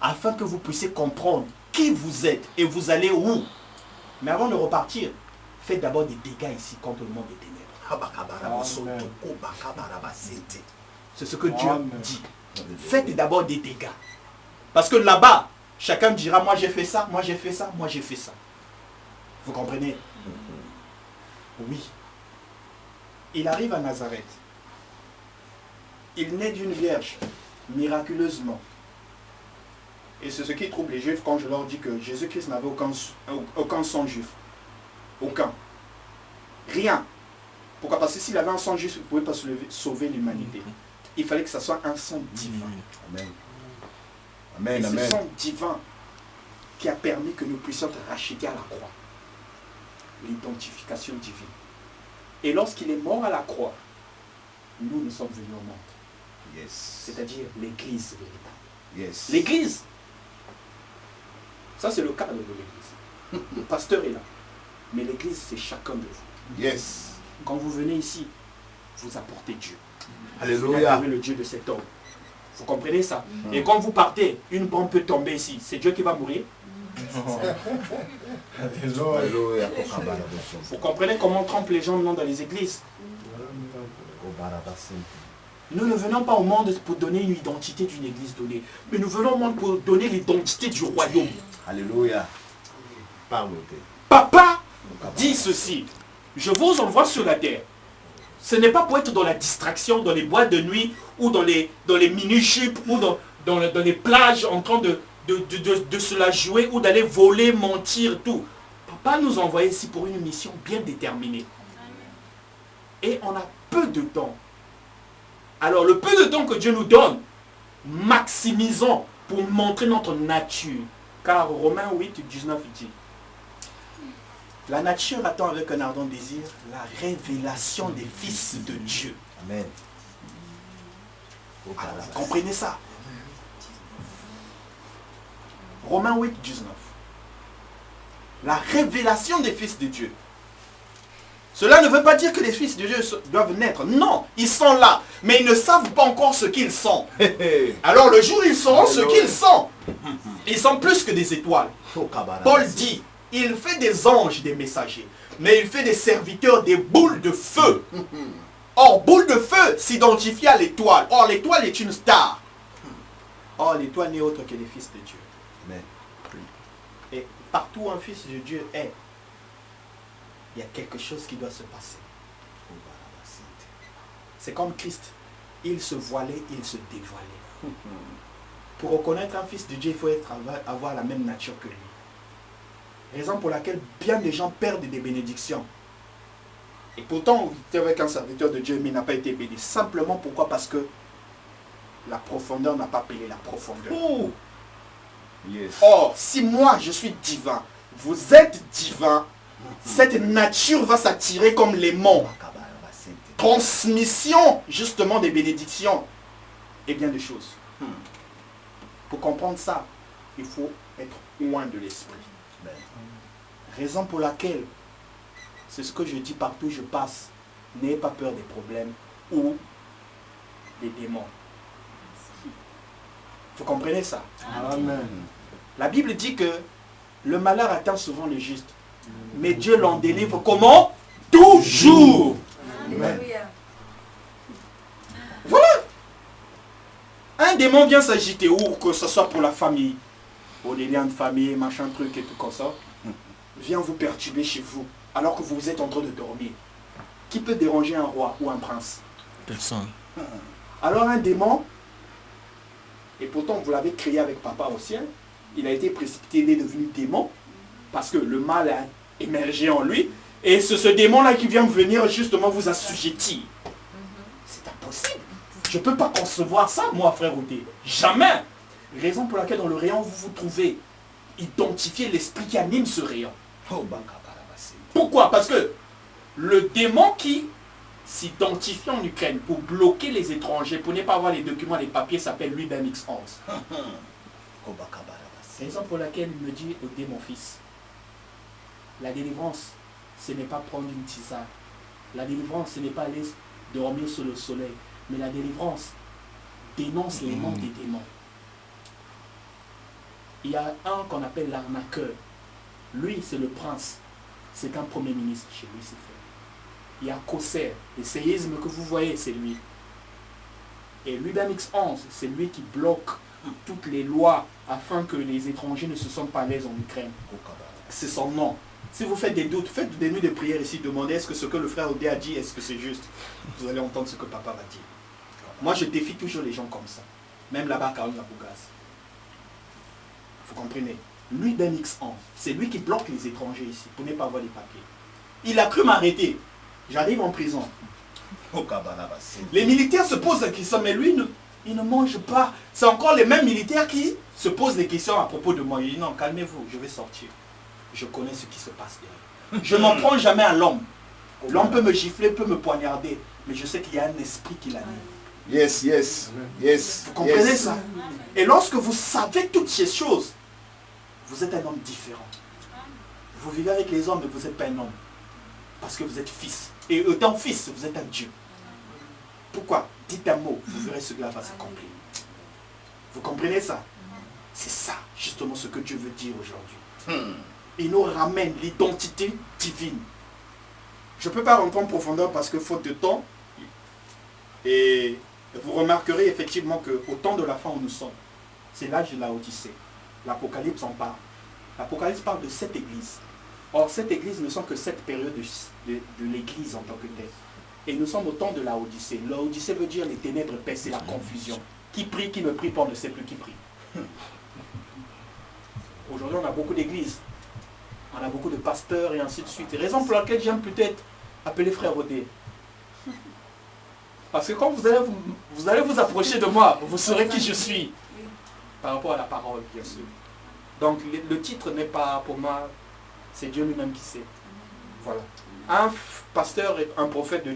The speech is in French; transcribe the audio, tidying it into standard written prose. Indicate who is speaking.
Speaker 1: afin que vous puissiez comprendre qui vous êtes et vous allez où. Mais avant de repartir, faites d'abord des dégâts ici contre le monde des ténèbres. C'est ce que Dieu dit. Faites d'abord des dégâts. Parce que là-bas, chacun dira, moi j'ai fait ça, moi j'ai fait ça, moi j'ai fait ça. Vous comprenez? Oui. Il arrive à Nazareth. Il naît d'une vierge, miraculeusement. Et c'est ce qui trouble les Juifs quand je leur dis que Jésus-Christ n'avait aucun sang juif. Aucun. Rien. Pourquoi? Parce que s'il avait un sang juif, il ne pouvait pas sauver l'humanité. Il fallait que ça soit un sang divin.
Speaker 2: Amen. Amen.
Speaker 1: Et ce sang divin qui a permis que nous puissions être rachetés à la croix. L'identification divine. Et lorsqu'il est mort à la croix, nous sommes venus au monde.
Speaker 2: Yes.
Speaker 1: C'est-à-dire l'église véritable.
Speaker 2: Yes.
Speaker 1: L'église. Ça, c'est le cadre de l'église. Le pasteur est là. Mais l'église, c'est chacun de vous.
Speaker 2: Yes.
Speaker 1: Quand vous venez ici, vous apportez Dieu.
Speaker 2: Alléluia.
Speaker 1: Vous avez le Dieu de cet homme. Vous comprenez ça? Et quand vous partez, une bombe peut tomber ici. C'est Dieu qui va mourir.
Speaker 2: Alléluia.
Speaker 1: Vous comprenez comment on trempe les gens maintenant dans les églises? Nous ne venons pas au monde pour donner une identité d'une église donnée, mais nous venons au monde pour donner l'identité du royaume.
Speaker 2: Alléluia.
Speaker 1: Papa dit ceci, je vous envoie sur la terre. Ce n'est pas pour être dans la distraction, dans les boîtes de nuit, ou dans les mini-jupes, ou dans les plages en train de se la jouer, ou d'aller voler, mentir, tout. Papa nous envoie ici pour une mission bien déterminée. Et on a peu de temps. Alors le peu de temps que Dieu nous donne, maximisons pour montrer notre nature. Car Romains 8, 19 dit, la nature attend avec un ardent désir la révélation des fils de Dieu.
Speaker 2: Amen.
Speaker 1: Alors, vous comprenez ça? Romains 8, 19. La révélation des fils de Dieu. Cela ne veut pas dire que les fils de Dieu doivent naître. Non, ils sont là. Mais ils ne savent pas encore ce qu'ils sont. Alors le jour où ils sauront ce qu'ils sont, ils sont plus que des étoiles. Paul dit, il fait des anges des messagers, mais il fait des serviteurs des boules de feu. Or, boule de feu s'identifie à l'étoile. Or, l'étoile est une star. Or, l'étoile n'est autre que les fils de Dieu.
Speaker 2: Amen.
Speaker 1: Et partout où un fils de Dieu est, il y a quelque chose qui doit se passer. C'est comme Christ. Il se voilait, il se dévoilait. Pour reconnaître un fils de Dieu, il faut avoir la même nature que lui. Raison pour laquelle bien des gens perdent des bénédictions. Et pourtant, il était avec un serviteur de Dieu, mais il n'a pas été béni. Simplement pourquoi? Parce que la profondeur n'a pas payé la profondeur.
Speaker 2: Oh. Yes.
Speaker 1: Or, si moi je suis divin, vous êtes divin, cette nature va s'attirer comme l'aimant. Transmission justement des bénédictions et bien des choses. Pour comprendre ça, il faut être loin de l'esprit. Raison pour laquelle, c'est ce que je dis partout où je passe, n'ayez pas peur des problèmes ou des démons. Vous comprenez ça?
Speaker 2: Amen.
Speaker 1: La Bible dit que le malheur atteint souvent le juste. Mais Dieu l'en délivre comment? Toujours.
Speaker 2: Amen.
Speaker 1: Voilà. Un démon vient s'agiter, ou que ce soit pour la famille, pour les liens de famille, machin truc et tout comme ça, vient vous perturber chez vous, alors que vous êtes en train de dormir. Qui peut déranger un roi ou un prince?
Speaker 3: Personne.
Speaker 1: Alors un démon, et pourtant vous l'avez créé avec papa au ciel, il a été précipité, il est devenu démon, parce que le mal a émergé en lui, et c'est ce démon-là qui vient venir justement vous assujettir. C'est impossible. Je ne peux pas concevoir ça, moi, frère Oudé. Jamais. Raison pour laquelle dans le rayon, vous vous trouvez. Identifiez l'esprit qui anime ce rayon. Pourquoi? Parce que le démon qui s'identifie en Ukraine pour bloquer les étrangers, pour ne pas avoir les documents, les papiers, s'appelle lui d'un X11. Raison pour laquelle il me dit, Oudé, mon fils, la délivrance, ce n'est pas prendre une tisane. La délivrance, ce n'est pas aller dormir sous le soleil. Mais la délivrance dénonce les mondes des démons. Il y a un qu'on appelle l'arnaqueur. Lui, c'est le prince. C'est un premier ministre chez lui, c'est fait. Il y a Kosser, le séisme que vous voyez, c'est lui. Et Ruben X11, c'est lui qui bloque toutes les lois afin que les étrangers ne se sentent pas à l'aise en Ukraine. C'est son nom. Si vous faites des doutes, faites des nuits de prière ici, demandez est-ce que ce que le frère Odé a dit, est-ce que c'est juste. Vous allez entendre ce que papa va dire. Moi, je défie toujours les gens comme ça. Même là-bas, Karol Nabougas. Vous comprenez? Lui, Ben X11, c'est lui qui bloque les étrangers ici pour ne pas avoir les papiers. Il a cru m'arrêter. J'arrive en prison. Les militaires se posent la question, mais lui, il ne mange pas. C'est encore les mêmes militaires qui se posent des questions à propos de moi. Il dit non, calmez-vous, je vais sortir. Je connais ce qui se passe derrière. Je n'en prends jamais à l'homme. L'homme peut me gifler, peut me poignarder, mais je sais qu'il y a un esprit qui l'anime.
Speaker 2: Yes, yes, yes.
Speaker 1: Vous comprenez ça? Et lorsque vous savez toutes ces choses, vous êtes un homme différent. Vous vivez avec les hommes, mais vous n'êtes pas un homme. Parce que vous êtes fils. Et étant fils, vous êtes un Dieu. Pourquoi? Dites un mot, vous verrez ce que là va s'accomplir. Vous comprenez ça? C'est ça, justement, ce que Dieu veut dire aujourd'hui. Il nous ramène l'identité divine. Je ne peux pas rentrer en profondeur parce que faute de temps. Et vous remarquerez effectivement qu'au temps de la fin où nous sommes, c'est l'âge de la Odyssée. L'Apocalypse en parle. L'Apocalypse parle de 7 églises. Or, cette église ne sont que 7 périodes de l'église en tant que telle. Et nous sommes au temps de la Odyssée. La Odyssée veut dire les ténèbres épaisses et la confusion. Qui prie, qui ne prie pas, on ne sait plus qui prie. Aujourd'hui, on a beaucoup d'églises. On a beaucoup de pasteurs et ainsi de suite. Et raison pour laquelle j'aime peut-être appeler frère Odé. Parce que quand vous allez vous approcher de moi, vous saurez qui je suis. Par rapport à la parole, bien sûr. Donc le titre n'est pas pour moi, c'est Dieu lui-même qui sait. Voilà. Un pasteur et un prophète de